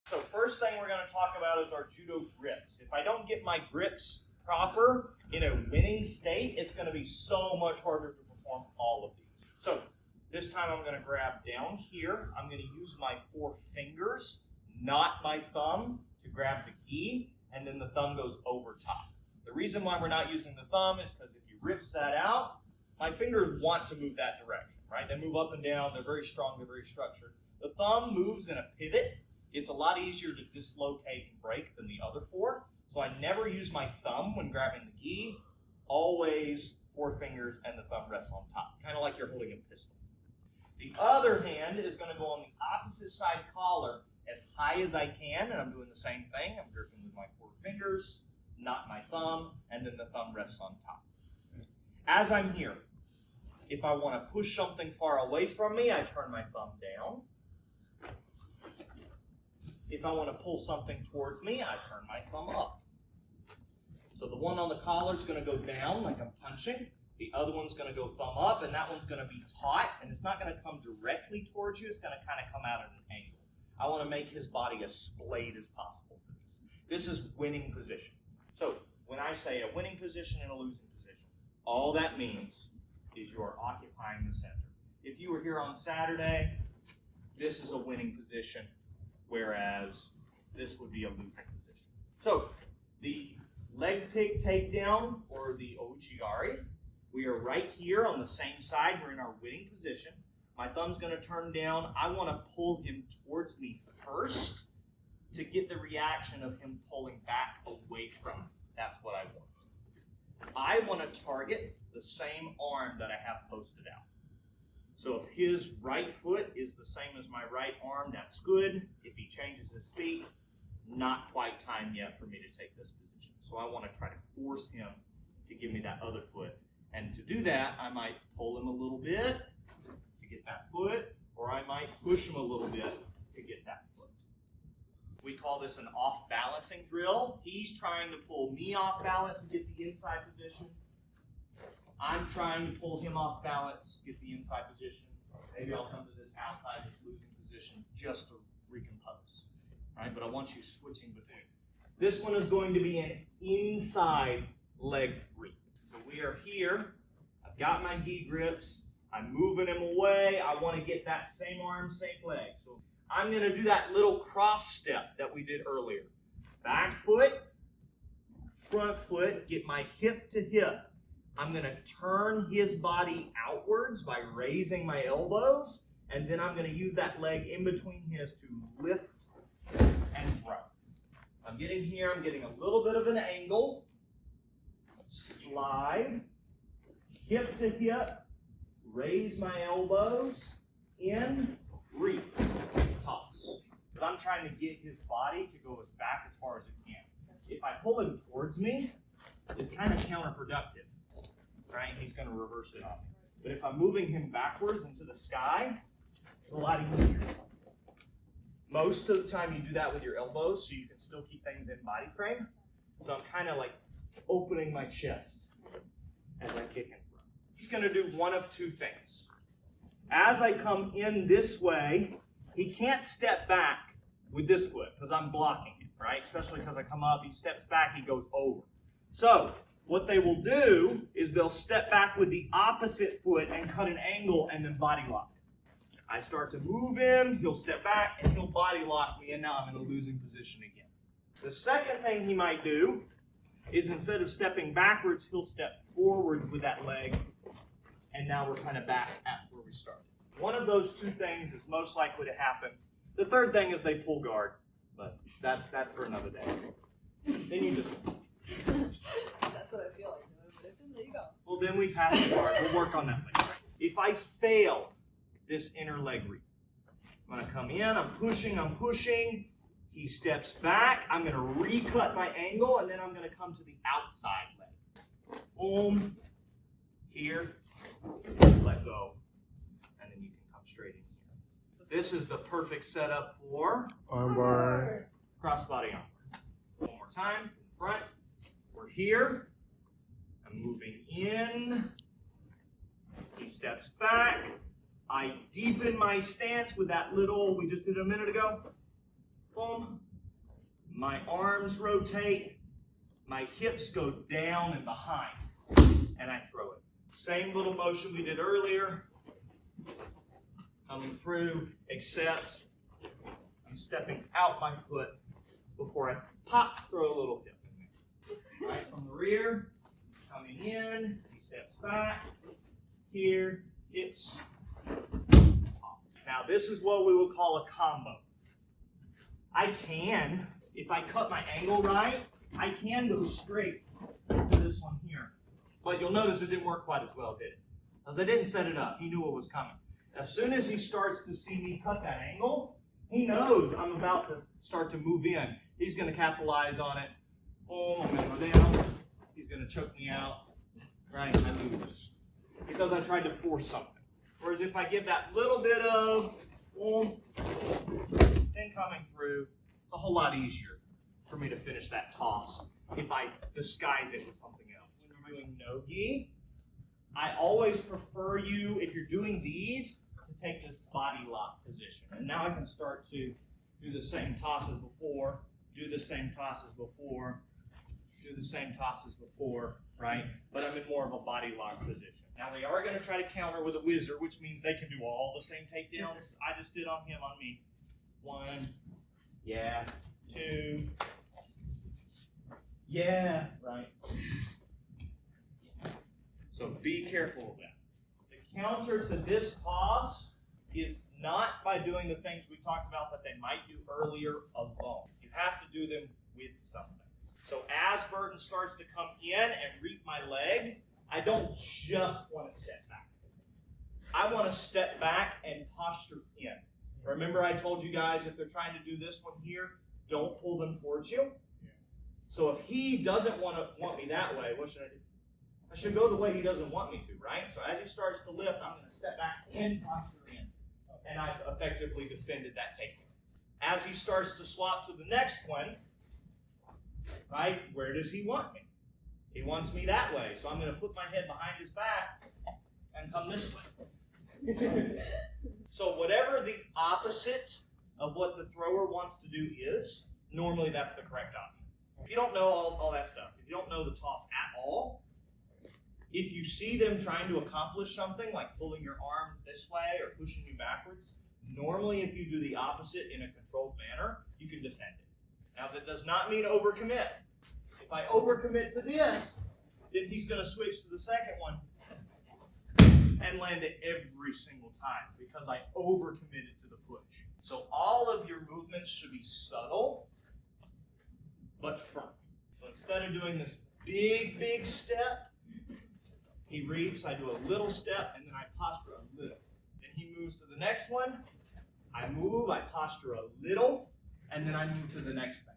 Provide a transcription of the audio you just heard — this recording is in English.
So first thing we're going to talk about is our judo grips. If I don't get my grips proper in a winning state, it's going to be so much harder to perform all of these. So this time I'm going to grab down here. I'm going to use my 4 fingers, not my thumb, to grab the gi, and then the thumb goes over top. The reason why we're not using the thumb is because if you rips that out, my fingers want to move that direction, right? They move up and down. They're very strong. They're very structured. The thumb moves in a pivot. It's a lot easier to dislocate and break than the other 4. So I never use my thumb when grabbing the gi. Always 4 fingers and the thumb rests on top, kind of like you're holding a pistol. The other hand is going to go on the opposite side collar as high as I can, and I'm doing the same thing. I'm gripping with my 4 fingers, not my thumb, and then the thumb rests on top. As I'm here, if I want to push something far away from me, I turn my thumb down. If I want to pull something towards me, I turn my thumb up. So the one on the collar is going to go down like I'm punching. The other one's going to go thumb up, and that one's going to be taut, and it's not going to come directly towards you. It's going to kind of come out at an angle. I want to make his body as splayed as possible for this. This is winning position. So when I say a winning position and a losing position, all that means is you are occupying the center. If you were here on Saturday, this is a winning position, whereas this would be a losing position. So the leg pick takedown, or the Ouchi Gari, we are right here on the same side. We're in our winning position. My thumb's going to turn down. I want to pull him towards me first to get the reaction of him pulling back away from me. That's what I want. I want to target the same arm that I have posted out. So if his right foot is the same as my right arm, that's good. If he changes his feet, not quite time yet for me to take this position. So I want to try to force him to give me that other foot. And to do that, I might pull him a little bit to get that foot, or I might push him a little bit to get that foot. We call this an off-balancing drill. He's trying to pull me off balance and get the inside position. I'm trying to pull him off balance, get the inside position. Maybe I'll come to this outside, this losing position, just to recompose. Right? But I want you switching between. This one is going to be an inside leg grip. So we are here. I've got my gi grips. I'm moving him away. I want to get that same arm, same leg. So I'm going to do that little cross step that we did earlier. Back foot, front foot, get my hip to hip. I'm going to turn his body outwards by raising my elbows, and then I'm going to use that leg in between his to lift and throw. I'm getting here, I'm getting a little bit of an angle. Slide, hip to hip, raise my elbows, in, reach, toss. But I'm trying to get his body to go as back as far as it can. If I pull him towards me, it's kind of counterproductive. Right? He's going to reverse it on me. But if I'm moving him backwards into the sky, it's a lot easier. Most of the time you do that with your elbows so you can still keep things in body frame. So I'm kind of like opening my chest as I kick and throw. He's going to do one of 2 things. As I come in this way, he can't step back with this foot because I'm blocking it, right? Especially because I come up, he steps back, he goes over. So what they will do is they'll step back with the opposite foot and cut an angle and then body lock. I start to move him, he'll step back, and he'll body lock me, and now I'm in a losing position again. The second thing he might do is instead of stepping backwards, he'll step forwards with that leg, and now we're kind of back at where we started. One of those 2 things is most likely to happen. The third thing is they pull guard, but that's for another day. Then you just... That's what I feel like doing, but there you go. Well, then we pass the guard. We'll work on that later. If I fail this inner leg reach, I'm going to come in, I'm pushing. He steps back. I'm going to recut my angle, and then I'm going to come to the outside leg. Boom. Here. Let go. And then you can come straight in here. This is the perfect setup for armbar. Crossbody armbar. One more time. Front. We're here. I'm moving in. He steps back. I deepen my stance with that little we just did a minute ago. boom. My arms rotate, my hips go down and behind, and I throw it. Same little motion we did earlier. Coming through, except I'm stepping out my foot before I pop, throw a little hip in there. Right from the rear, coming in, he steps back, here, hips, pop. Now this is what we would call a combo. I can, if I cut my angle right, I can go straight to this one here. But you'll notice it didn't work quite as well, did it? Because I didn't set it up. He knew what was coming. As soon as he starts to see me cut that angle, he knows I'm about to start to move in. He's going to capitalize on it. Oh, I'm going to go down. He's going to choke me out. Right? I lose. Because I tried to force something. Whereas if I give that little bit of boom, then coming through, it's a whole lot easier for me to finish that toss if I disguise it with something else. When you're doing no-gi, I always prefer you, if you're doing these, to take this body lock position. And now I can start to do the same toss as before, do the same toss as before, do the same toss as before, right? But I'm in more of a body lock position. Now they are going to try to counter with a whizzer, which means they can do all the same takedowns I just did on him, on me. 1, yeah, 2, yeah, right. So be careful of that. The counter to this toss is not by doing the things we talked about that they might do earlier alone. You have to do them with something. So as Burton starts to come in and reap my leg, I don't just want to step back. I want to step back and posture in. Remember I told you guys if they're trying to do this one here, don't pull them towards you. So if he doesn't want me that way, what should I do? I should go the way he doesn't want me to, right? So as he starts to lift, I'm going to step back and posture in. And I've effectively defended that takedown. As he starts to swap to the next one, right, where does he want me? He wants me that way. So I'm going to put my head behind his back and come this way. So whatever the opposite of what the thrower wants to do is, normally that's the correct option. If you don't know all that stuff, if you don't know the toss at all, if you see them trying to accomplish something like pulling your arm this way or pushing you backwards, normally if you do the opposite in a controlled manner, you can defend it. Now that does not mean overcommit. If I overcommit to this, then he's going to switch to the second one and land it every single time because I overcommitted to the push. So all of your movements should be subtle but firm. So instead of doing this big, big step, he reaps, I do a little step, and then I posture a little. Then he moves to the next one. I move, I posture a little, and then I move to the next thing.